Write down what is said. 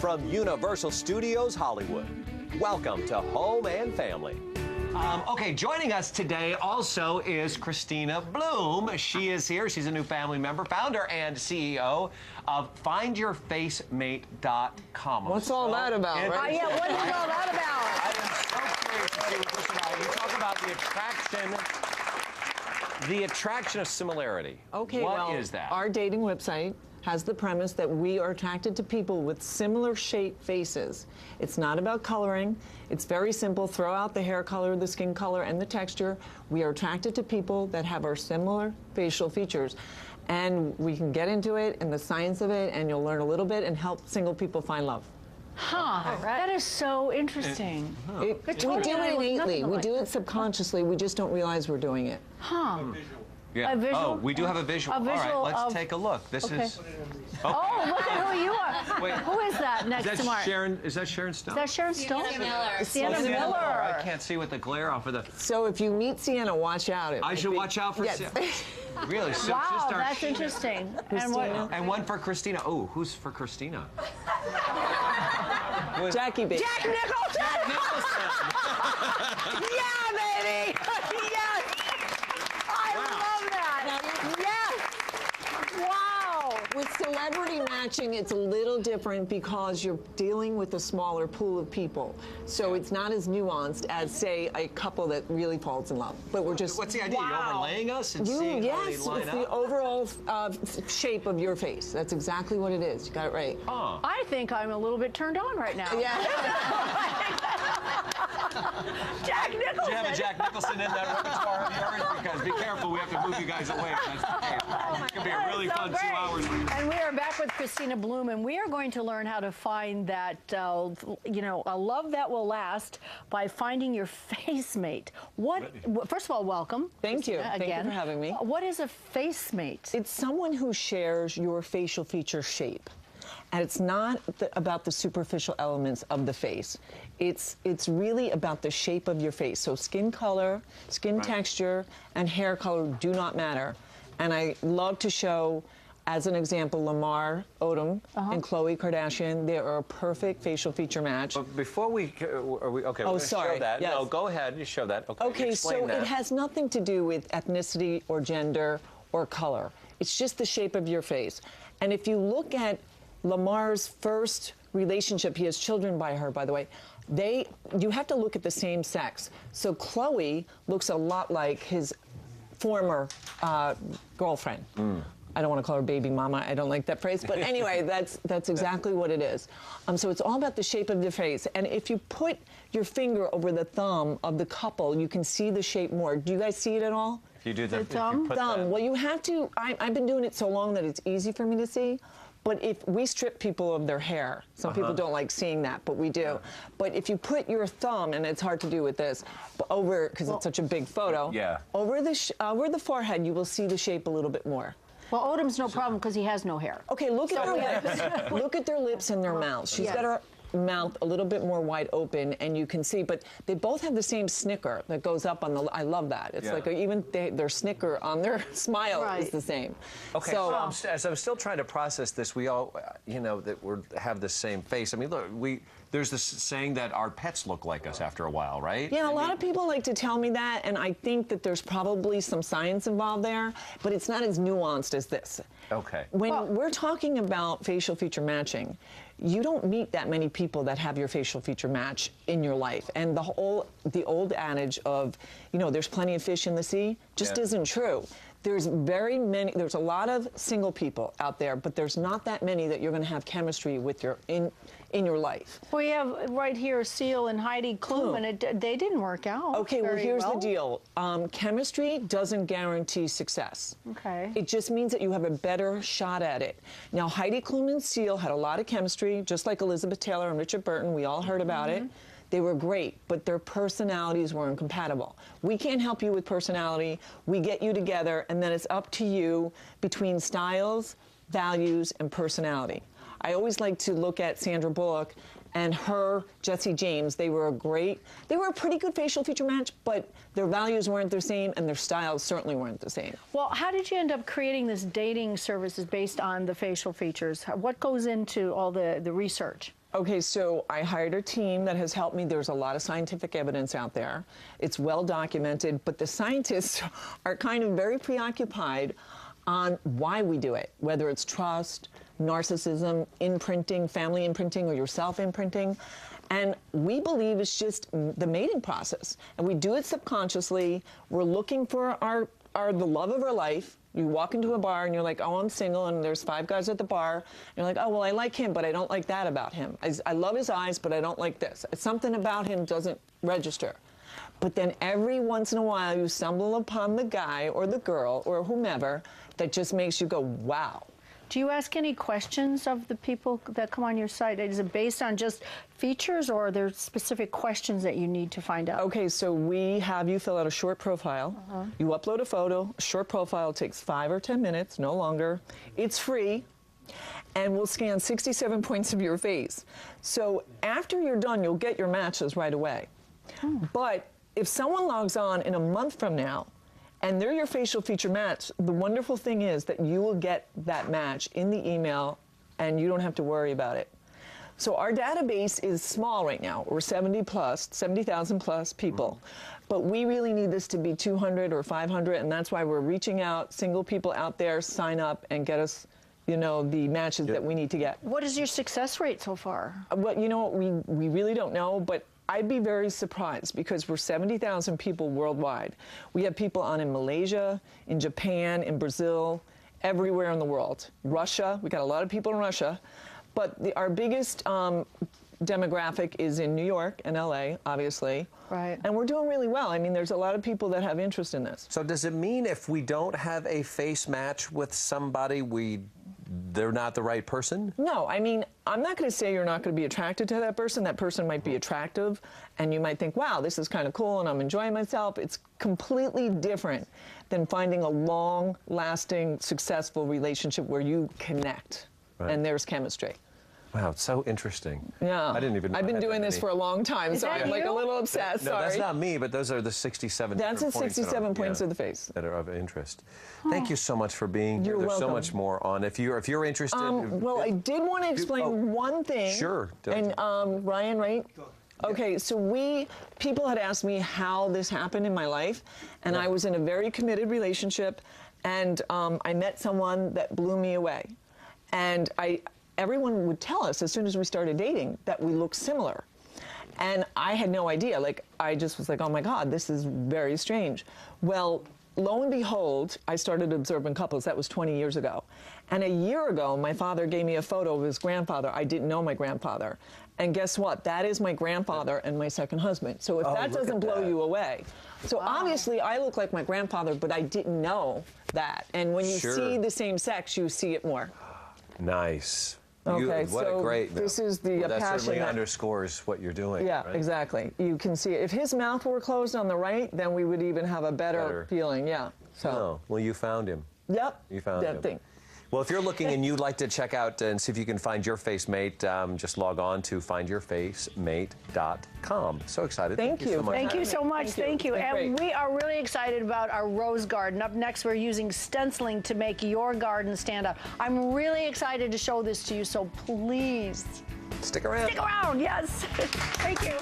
from Universal Studios Hollywood. Welcome to Home and Family. Okay, joining us today also is Christina Bloom. She is here. She's a new family member, founder and CEO of FindYourFacemate.com. What's all that about, right? Yeah, what is all that about? I am so curious to see what this is about. You talk about the attraction of similarity. Okay, What is that? Our dating website has the premise that we are attracted to people with similar shaped faces. It's not about coloring. It's very simple. Throw out the hair color, the skin color, and the texture. We are attracted to people that have our similar facial features. And we can get into it and the science of it, and you'll learn a little bit and help single people find love. Huh, that is so interesting. We do it innately. We do it subconsciously. We just don't realize we're doing it. Huh. Yeah. A visual? Oh, we do have a visual. A visual All right, let's of- take a look. This Okay. is. Oh, look at who you are. Wait. Who is that next to Mark? Is that Sharon Stone? Is that Sharon Stone? Miller. Sienna Sienna Miller. I can't see with the glare off of the. So if you meet Sienna, watch out. I should watch out for Yes. Sienna. Really? So Wow, just our that's interesting. And what? And one for Christina. Oh, who's for Christina? Jackie B. Jack Nicholson! Jack Nicholson. Yeah, baby! Yes! I love that! Yes! Wow! With celebrity matching, it's a little different because you're dealing with a smaller pool of people. So it's not as nuanced as, say, a couple that really falls in love. But we're just... What's the idea? You overlaying us and seeing how they Yes, line it's up? the overall shape of your face. That's exactly what it is. You got it right. Oh. I think I'm a little bit turned on right now. Yeah. Jack Nicholson! Do you have a Jack Nicholson in that repertoire of yours? Because be careful, we have to move you guys away if that's the case. It's going to be a really So fun great. 2 hours. And we are back with Christina Bloom, and we are going to learn how to find that, a love that will last by finding your face mate. First of all, welcome. Thank you. Christina, Thank you again. for having me. What is a face mate? It's someone who shares your facial feature shape. And it's not about the superficial elements of the face. It's really about the shape of your face. So skin color, skin texture, and hair color do not matter. And I love to show, as an example, Lamar Odom and Khloe Kardashian. They are a perfect facial feature match. But before we okay, Oh, we're sorry. show that. Yes. No, go ahead. You show that. Okay. Okay, Explain so that. it has nothing to do with ethnicity or gender or color. It's just the shape of your face. And if you look at Lamar's first relationship, he has children by her, by the way, you have to look at the same sex. So Khloe looks a lot like his former girlfriend. I don't want to call her baby mama. I don't like that phrase. But anyway, that's exactly what it is. So it's all about the shape of the face. And if you put your finger over the thumb of the couple, you can see the shape more. Do you guys see it at all? If you do the thumb? Well, you have to. I've been doing it so long that it's easy for me to see. But if we strip people of their hair, some people don't like seeing that, but we do. But if you put your thumb, and it's hard to do with this, but over, because it's such a big photo, over the forehead, you will see the shape a little bit more. Well, Odom's no problem because he has no hair. Okay, look at their lips. Look at their lips and their mouths. She's got her mouth a little bit more wide open, and you can see, but they both have the same snicker that goes up on the, I love that. It's like even their snicker on their smile is the same. Okay, so as I'm still trying to process this, we all, that we have the same face. I mean, look, there's this saying that our pets look like us after a while, right? Yeah, a lot of people like to tell me that, and I think that there's probably some science involved there, but it's not as nuanced as this. Okay. When we're talking about facial feature matching, you don't meet that many people that have your facial feature match in your life. And the old adage of, there's plenty of fish in the sea just isn't true. There's a lot of single people out there, but there's not that many that you're going to have chemistry with in your life. We have right here Seal and Heidi Klum, and they didn't work out. Okay, well, very here's the deal. Chemistry doesn't guarantee success. Okay. It just means that you have a better shot at it. Now, Heidi Klum and Seal had a lot of chemistry, just like Elizabeth Taylor and Richard Burton. We all heard about it. They were great, but their personalities were incompatible. We can't help you with personality. We get you together, and then it's up to you between styles, values, and personality. I always like to look at Sandra Bullock and her, Jesse James, they were a pretty good facial feature match, but their values weren't the same and their styles certainly weren't the same. Well, how did you end up creating this dating services based on the facial features? What goes into all the research? Okay, so I hired a team that has helped me. There's a lot of scientific evidence out there. It's well documented, but the scientists are kind of very preoccupied on why we do it, whether it's trust, narcissism, imprinting, family imprinting, or your self-imprinting. And we believe it's just the mating process. And we do it subconsciously. We're looking for the love of our life. You walk into a bar and you're like, oh, I'm single, and there's 5 guys at the bar. And you're like, oh, well, I like him, but I don't like that about him. I love his eyes, but I don't like this. Something about him doesn't register. But then every once in a while you stumble upon the guy or the girl or whomever that just makes you go, wow. Do you ask any questions of the people that come on your site? Is it based on just features, or are there specific questions that you need to find out? Okay, so we have you fill out a short profile. You upload a photo. A short profile takes 5 or 10 minutes, no longer. It's free, and we'll scan 67 points of your face. So after you're done, you'll get your matches right away. But if someone logs on in a month from now, and they're your facial feature match, the wonderful thing is that you will get that match in the email and you don't have to worry about it. So our database is small right now. We're 70,000 plus people. But we really need this to be 200 or 500, and that's why we're reaching out, single people out there, sign up and get us, you know, the matches that we need to get. What is your success rate so far? Well, you know, we really don't know, but I'd be very surprised because we're 70,000 people worldwide. We have people on in Malaysia, in Japan, in Brazil, everywhere in the world. Russia, we got a lot of people in Russia. But our biggest demographic is in New York and LA, obviously. Right. And we're doing really well. I mean, there's a lot of people that have interest in this. So does it mean if we don't have a face match with somebody, they're not the right person? No, I mean, I'm not going to say you're not going to be attracted to that person. That person might be attractive, and you might think, wow, this is kind of cool, and I'm enjoying myself. It's completely different than finding a long-lasting, successful relationship where you connect, and there's chemistry. Wow, it's so interesting. Yeah. I didn't even know I've been doing this for a long time, so I'm like a little obsessed. No, sorry. that's not me, but those are the 67 That's the points 67 points of the face. that are of interest. Thank you so much for being here. You're There's welcome. so much more on. If you're interested. Well, I did want to explain one thing. Sure. And Ryan, right? Okay, so people had asked me how this happened in my life, and I was in a very committed relationship, and I met someone that blew me away. And everyone would tell us as soon as we started dating that we looked similar. And I had no idea. Like, I just was like, oh my God, this is very strange. Well, lo and behold, I started observing couples. That was 20 years ago. And a year ago, my father gave me a photo of his grandfather. I didn't know my grandfather. And guess what? That is my grandfather and my second husband. So if that doesn't blow you away. So obviously, I look like my grandfather, but I didn't know that. And when you see the same sex, you see it more. Nice. Okay, what so a great. this is the that passion certainly that underscores what you're doing. Yeah, right? exactly. You can see it. If his mouth were closed on the right, then we would even have a better feeling. Yeah. So. Oh, well, you found him. Yep. You found that him. thing. Well, if you're looking and you'd like to check out and see if you can find your face mate, just log on to FindYourFacemate.com. So excited. Thank you. So much. Thank you so much. Thank you. And we are really excited about our rose garden. Up next, we're using stenciling to make your garden stand out. I'm really excited to show this to you, so please Stick around. stick around. Yes. Thank you.